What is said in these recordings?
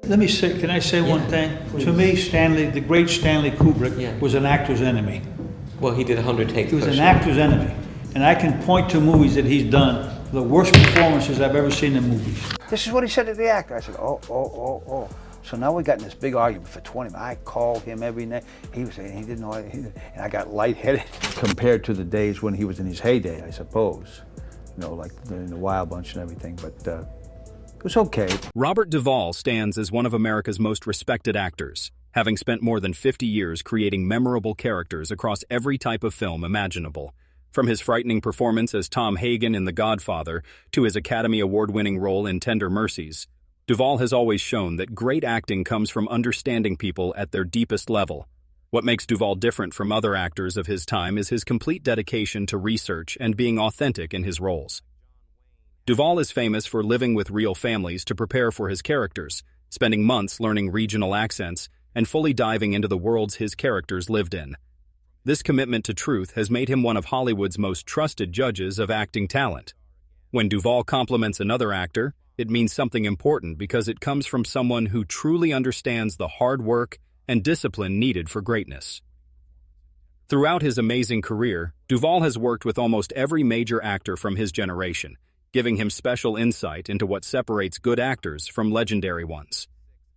Let me say, can I say one thing? Please. To me, Stanley, the great Stanley Kubrick, was an actor's enemy. Well, he did 100 takes. He was an actor's enemy. And I can point to movies that he's done, the worst performances I've ever seen in movies. This is what he said to the actor. I said, oh. So now we got in this big argument for 20 minutes. I called him every night. He was saying he didn't know, and I got lightheaded. Compared to the days when he was in his heyday, I suppose. You know, like in the Wild Bunch and everything, but it was okay. Robert Duvall stands as one of America's most respected actors, having spent more than 50 years creating memorable characters across every type of film imaginable. From his frightening performance as Tom Hagen in The Godfather to his Academy Award-winning role in Tender Mercies, Duvall has always shown that great acting comes from understanding people at their deepest level. What makes Duvall different from other actors of his time is his complete dedication to research and being authentic in his roles. Duvall is famous for living with real families to prepare for his characters, spending months learning regional accents and fully diving into the worlds his characters lived in. This commitment to truth has made him one of Hollywood's most trusted judges of acting talent. When Duvall compliments another actor, it means something important because it comes from someone who truly understands the hard work and discipline needed for greatness. Throughout his amazing career, Duvall has worked with almost every major actor from his generation, giving him special insight into what separates good actors from legendary ones.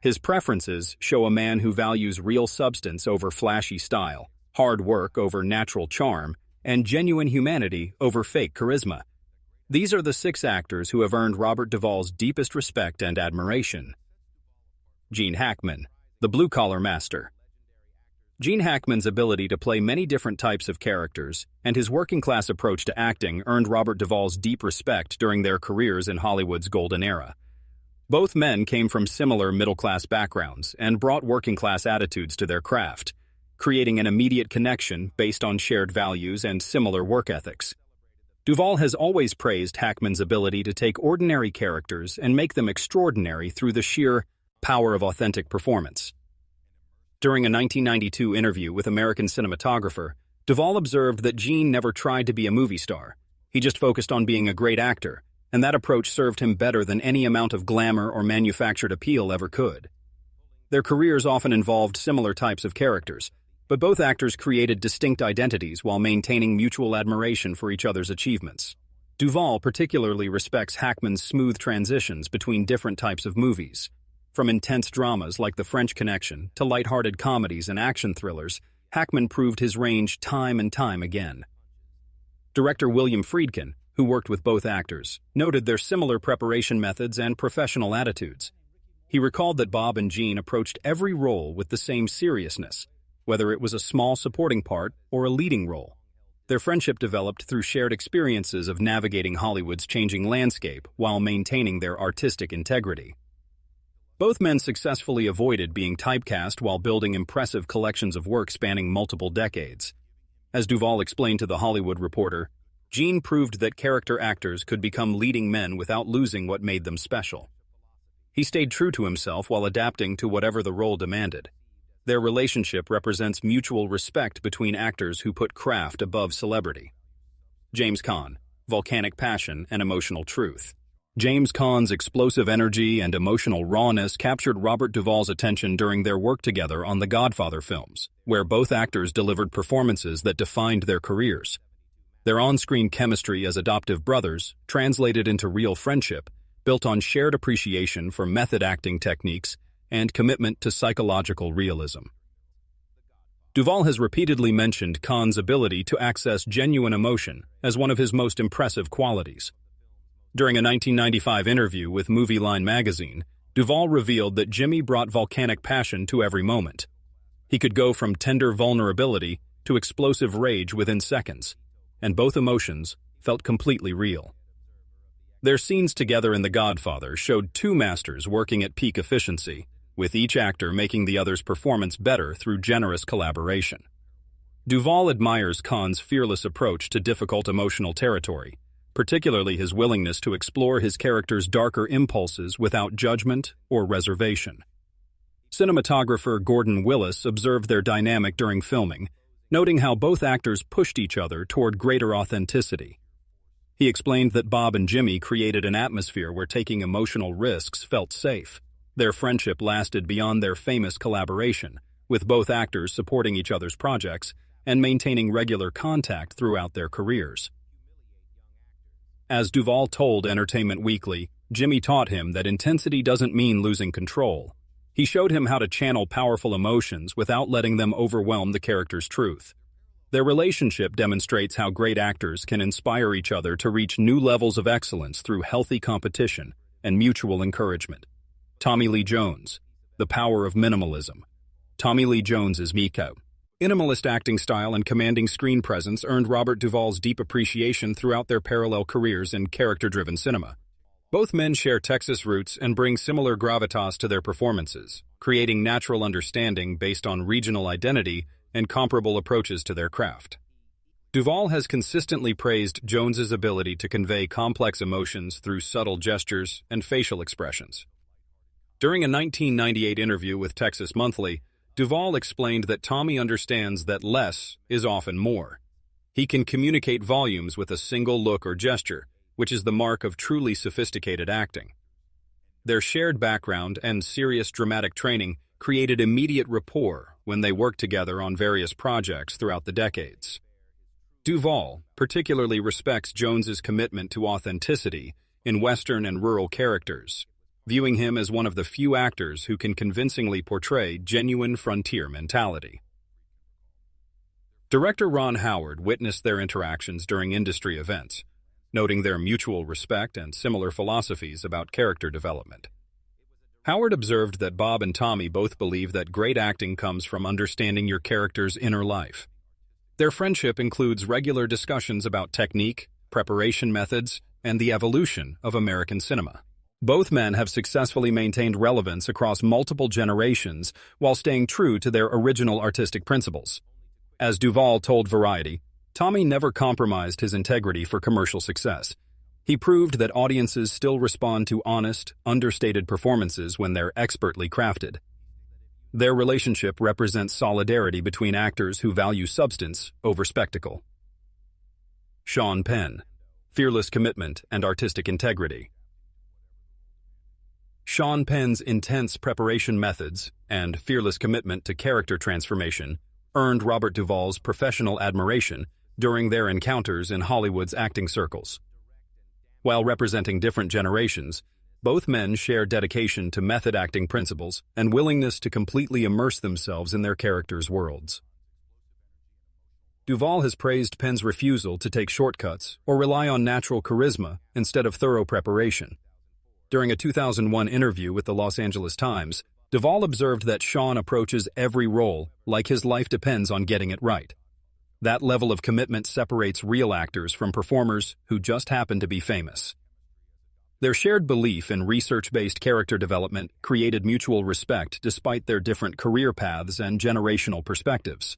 His preferences show a man who values real substance over flashy style, hard work over natural charm, and genuine humanity over fake charisma. These are the 6 actors who have earned Robert Duvall's deepest respect and admiration. Gene Hackman, the blue-collar master. Gene Hackman's ability to play many different types of characters and his working-class approach to acting earned Robert Duvall's deep respect during their careers in Hollywood's golden era. Both men came from similar middle-class backgrounds and brought working-class attitudes to their craft, creating an immediate connection based on shared values and similar work ethics. Duvall has always praised Hackman's ability to take ordinary characters and make them extraordinary through the sheer power of authentic performance. During a 1992 interview with American cinematographer, Duvall observed that Gene never tried to be a movie star. He just focused on being a great actor, and that approach served him better than any amount of glamour or manufactured appeal ever could. Their careers often involved similar types of characters, but both actors created distinct identities while maintaining mutual admiration for each other's achievements. Duvall particularly respects Hackman's smooth transitions between different types of movies. From intense dramas like The French Connection to lighthearted comedies and action thrillers, Hackman proved his range time and time again. Director William Friedkin, who worked with both actors, noted their similar preparation methods and professional attitudes. He recalled that Bob and Gene approached every role with the same seriousness, whether it was a small supporting part or a leading role. Their friendship developed through shared experiences of navigating Hollywood's changing landscape while maintaining their artistic integrity. Both men successfully avoided being typecast while building impressive collections of work spanning multiple decades. As Duvall explained to The Hollywood Reporter, Gene proved that character actors could become leading men without losing what made them special. He stayed true to himself while adapting to whatever the role demanded. Their relationship represents mutual respect between actors who put craft above celebrity. James Caan, volcanic passion and emotional truth. James Caan's explosive energy and emotional rawness captured Robert Duvall's attention during their work together on the Godfather films, where both actors delivered performances that defined their careers. Their on-screen chemistry as adoptive brothers translated into real friendship, built on shared appreciation for method acting techniques and commitment to psychological realism. Duvall has repeatedly mentioned Caan's ability to access genuine emotion as one of his most impressive qualities. During a 1995 interview with Movie Line magazine, Duvall revealed that Jimmy brought volcanic passion to every moment. He could go from tender vulnerability to explosive rage within seconds, and both emotions felt completely real. Their scenes together in The Godfather showed 2 masters working at peak efficiency, with each actor making the other's performance better through generous collaboration. Duvall admires Caan's fearless approach to difficult emotional territory, particularly his willingness to explore his character's darker impulses without judgment or reservation. Cinematographer Gordon Willis observed their dynamic during filming, noting how both actors pushed each other toward greater authenticity. He explained that Bob and Jimmy created an atmosphere where taking emotional risks felt safe. Their friendship lasted beyond their famous collaboration, with both actors supporting each other's projects and maintaining regular contact throughout their careers. As Duvall told Entertainment Weekly, Jimmy taught him that intensity doesn't mean losing control. He showed him how to channel powerful emotions without letting them overwhelm the character's truth. Their relationship demonstrates how great actors can inspire each other to reach new levels of excellence through healthy competition and mutual encouragement. Tommy Lee Jones, The Power of Minimalism. Tommy Lee Jones is Miko. Minimalist acting style and commanding screen presence earned Robert Duvall's deep appreciation throughout their parallel careers in character-driven cinema. Both men share Texas roots and bring similar gravitas to their performances, creating natural understanding based on regional identity and comparable approaches to their craft. Duvall has consistently praised Jones's ability to convey complex emotions through subtle gestures and facial expressions. During a 1998 interview with Texas Monthly, Duvall explained that Tommy understands that less is often more. He can communicate volumes with a single look or gesture, which is the mark of truly sophisticated acting. Their shared background and serious dramatic training created immediate rapport when they worked together on various projects throughout the decades. Duvall particularly respects Jones's commitment to authenticity in Western and rural characters, viewing him as one of the few actors who can convincingly portray genuine frontier mentality. Director Ron Howard witnessed their interactions during industry events, noting their mutual respect and similar philosophies about character development. Howard observed that Bob and Tommy both believe that great acting comes from understanding your character's inner life. Their friendship includes regular discussions about technique, preparation methods, and the evolution of American cinema. Both men have successfully maintained relevance across multiple generations while staying true to their original artistic principles. As Duvall told Variety, Tommy never compromised his integrity for commercial success. He proved that audiences still respond to honest, understated performances when they're expertly crafted. Their relationship represents solidarity between actors who value substance over spectacle. Sean Penn, Fearless Commitment and Artistic Integrity. Sean Penn's intense preparation methods and fearless commitment to character transformation earned Robert Duvall's professional admiration during their encounters in Hollywood's acting circles. While representing different generations, both men share dedication to method acting principles and willingness to completely immerse themselves in their characters' worlds. Duvall has praised Penn's refusal to take shortcuts or rely on natural charisma instead of thorough preparation. During a 2001 interview with the Los Angeles Times, Duvall observed that Sean approaches every role like his life depends on getting it right. That level of commitment separates real actors from performers who just happen to be famous. Their shared belief in research-based character development created mutual respect despite their different career paths and generational perspectives.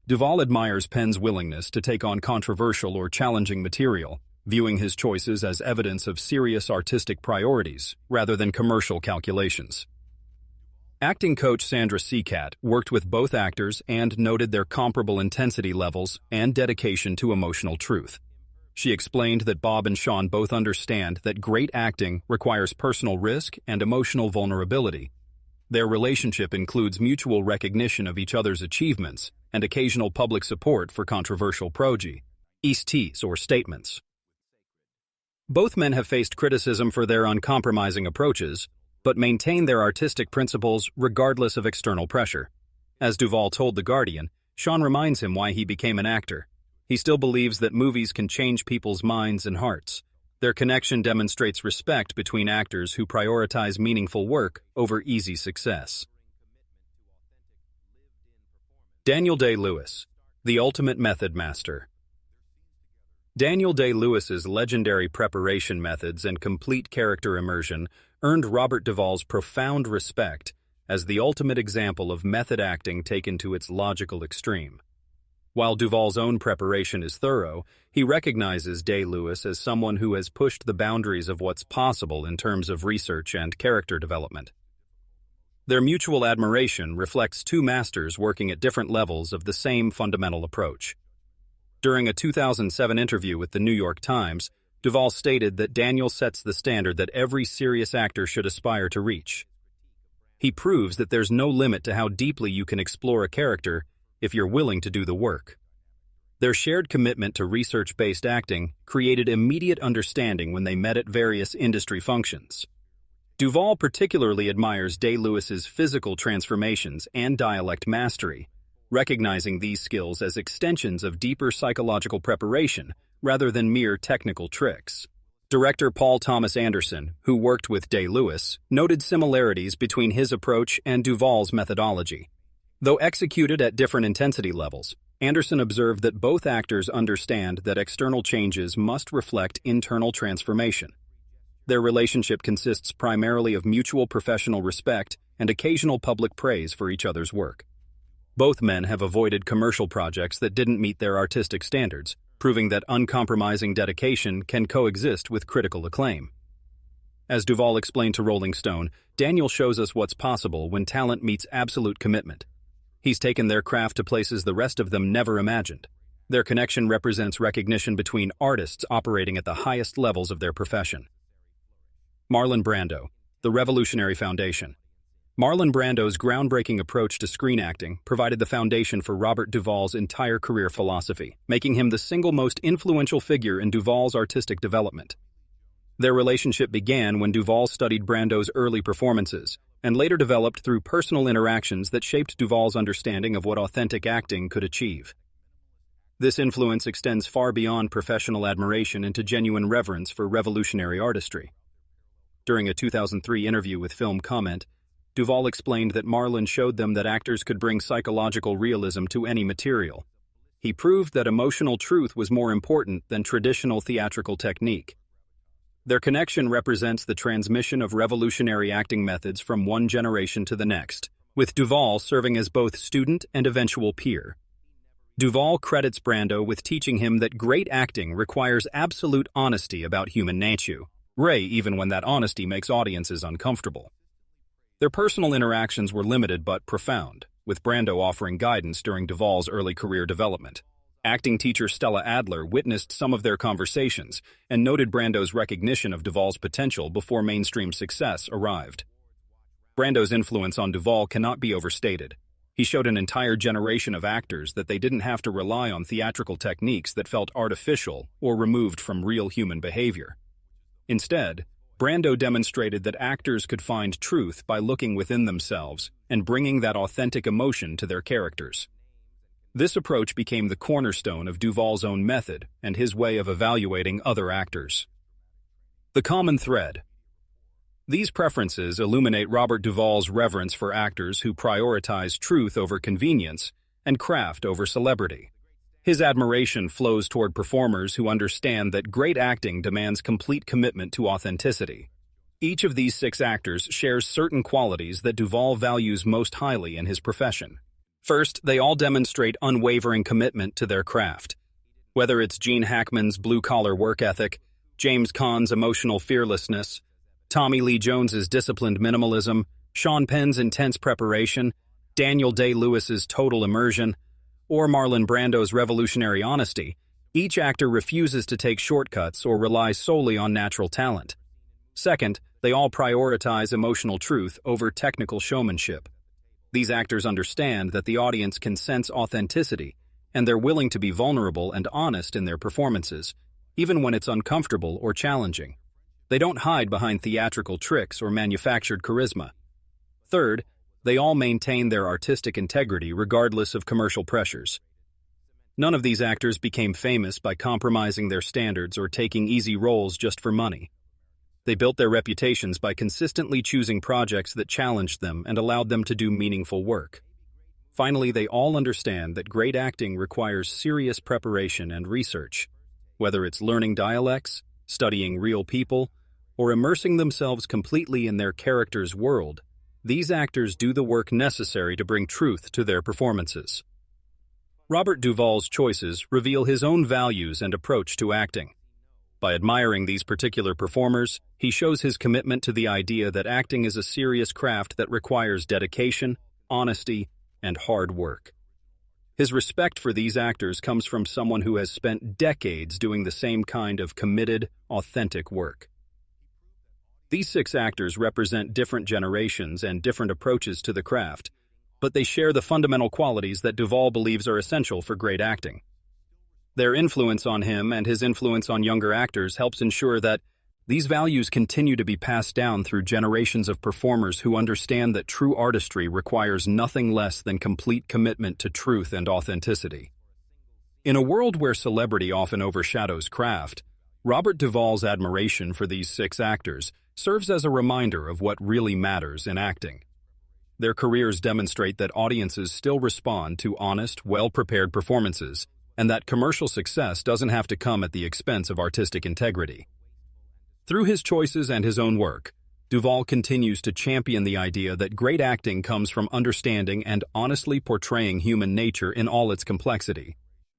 Duvall admires Penn's willingness to take on controversial or challenging material, viewing his choices as evidence of serious artistic priorities rather than commercial calculations. Acting coach Sandra Seacat worked with both actors and noted their comparable intensity levels and dedication to emotional truth. She explained that Bob and Sean both understand that great acting requires personal risk and emotional vulnerability. Their relationship includes mutual recognition of each other's achievements and occasional public support for controversial eastees or statements. Both men have faced criticism for their uncompromising approaches, but maintain their artistic principles regardless of external pressure. As Duvall told The Guardian, Sean reminds him why he became an actor. He still believes that movies can change people's minds and hearts. Their connection demonstrates respect between actors who prioritize meaningful work over easy success. Daniel Day-Lewis, the ultimate method master. Daniel Day-Lewis's legendary preparation methods and complete character immersion earned Robert Duvall's profound respect as the ultimate example of method acting taken to its logical extreme. While Duvall's own preparation is thorough, he recognizes Day-Lewis as someone who has pushed the boundaries of what's possible in terms of research and character development. Their mutual admiration reflects two masters working at different levels of the same fundamental approach. During a 2007 interview with the New York Times, Duvall stated that Daniel sets the standard that every serious actor should aspire to reach. He proves that there's no limit to how deeply you can explore a character if you're willing to do the work. Their shared commitment to research-based acting created immediate understanding when they met at various industry functions. Duvall particularly admires Day-Lewis's physical transformations and dialect mastery, recognizing these skills as extensions of deeper psychological preparation rather than mere technical tricks. Director Paul Thomas Anderson, who worked with Day-Lewis, noted similarities between his approach and Duvall's methodology. Though executed at different intensity levels, Anderson observed that both actors understand that external changes must reflect internal transformation. Their relationship consists primarily of mutual professional respect and occasional public praise for each other's work. Both men have avoided commercial projects that didn't meet their artistic standards, proving that uncompromising dedication can coexist with critical acclaim. As Duvall explained to Rolling Stone, Daniel shows us what's possible when talent meets absolute commitment. He's taken their craft to places the rest of them never imagined. Their connection represents recognition between artists operating at the highest levels of their profession. Marlon Brando, The Revolutionary Foundation. Marlon Brando's groundbreaking approach to screen acting provided the foundation for Robert Duvall's entire career philosophy, making him the single most influential figure in Duvall's artistic development. Their relationship began when Duvall studied Brando's early performances, and later developed through personal interactions that shaped Duvall's understanding of what authentic acting could achieve. This influence extends far beyond professional admiration into genuine reverence for revolutionary artistry. During a 2003 interview with Film Comment, Duvall explained that Marlon showed them that actors could bring psychological realism to any material. He proved that emotional truth was more important than traditional theatrical technique. Their connection represents the transmission of revolutionary acting methods from one generation to the next, with Duvall serving as both student and eventual peer. Duvall credits Brando with teaching him that great acting requires absolute honesty about human nature, even when that honesty makes audiences uncomfortable. Their personal interactions were limited but profound, with Brando offering guidance during Duvall's early career development. Acting teacher Stella Adler witnessed some of their conversations and noted Brando's recognition of Duvall's potential before mainstream success arrived. Brando's influence on Duvall cannot be overstated. He showed an entire generation of actors that they didn't have to rely on theatrical techniques that felt artificial or removed from real human behavior. Instead, Brando demonstrated that actors could find truth by looking within themselves and bringing that authentic emotion to their characters. This approach became the cornerstone of Duvall's own method and his way of evaluating other actors. The common thread. These preferences illuminate Robert Duvall's reverence for actors who prioritize truth over convenience and craft over celebrity. His admiration flows toward performers who understand that great acting demands complete commitment to authenticity. Each of these 6 actors shares certain qualities that Duvall values most highly in his profession. First, they all demonstrate unwavering commitment to their craft. Whether it's Gene Hackman's blue-collar work ethic, James Caan's emotional fearlessness, Tommy Lee Jones's disciplined minimalism, Sean Penn's intense preparation, Daniel Day-Lewis's total immersion, or Marlon Brando's revolutionary honesty, each actor refuses to take shortcuts or rely solely on natural talent. Second, they all prioritize emotional truth over technical showmanship. These actors understand that the audience can sense authenticity, and they're willing to be vulnerable and honest in their performances, even when it's uncomfortable or challenging. They don't hide behind theatrical tricks or manufactured charisma. Third, they all maintain their artistic integrity regardless of commercial pressures. None of these actors became famous by compromising their standards or taking easy roles just for money. They built their reputations by consistently choosing projects that challenged them and allowed them to do meaningful work. Finally, they all understand that great acting requires serious preparation and research. Whether it's learning dialects, studying real people, or immersing themselves completely in their character's world, these actors do the work necessary to bring truth to their performances. Robert Duvall's choices reveal his own values and approach to acting. By admiring these particular performers, he shows his commitment to the idea that acting is a serious craft that requires dedication, honesty, and hard work. His respect for these actors comes from someone who has spent decades doing the same kind of committed, authentic work. These 6 actors represent different generations and different approaches to the craft, but they share the fundamental qualities that Duvall believes are essential for great acting. Their influence on him and his influence on younger actors helps ensure that these values continue to be passed down through generations of performers who understand that true artistry requires nothing less than complete commitment to truth and authenticity. In a world where celebrity often overshadows craft, Robert Duvall's admiration for these 6 actors serves as a reminder of what really matters in acting. Their careers demonstrate that audiences still respond to honest, well-prepared performances, and that commercial success doesn't have to come at the expense of artistic integrity. Through his choices and his own work, Duvall continues to champion the idea that great acting comes from understanding and honestly portraying human nature in all its complexity.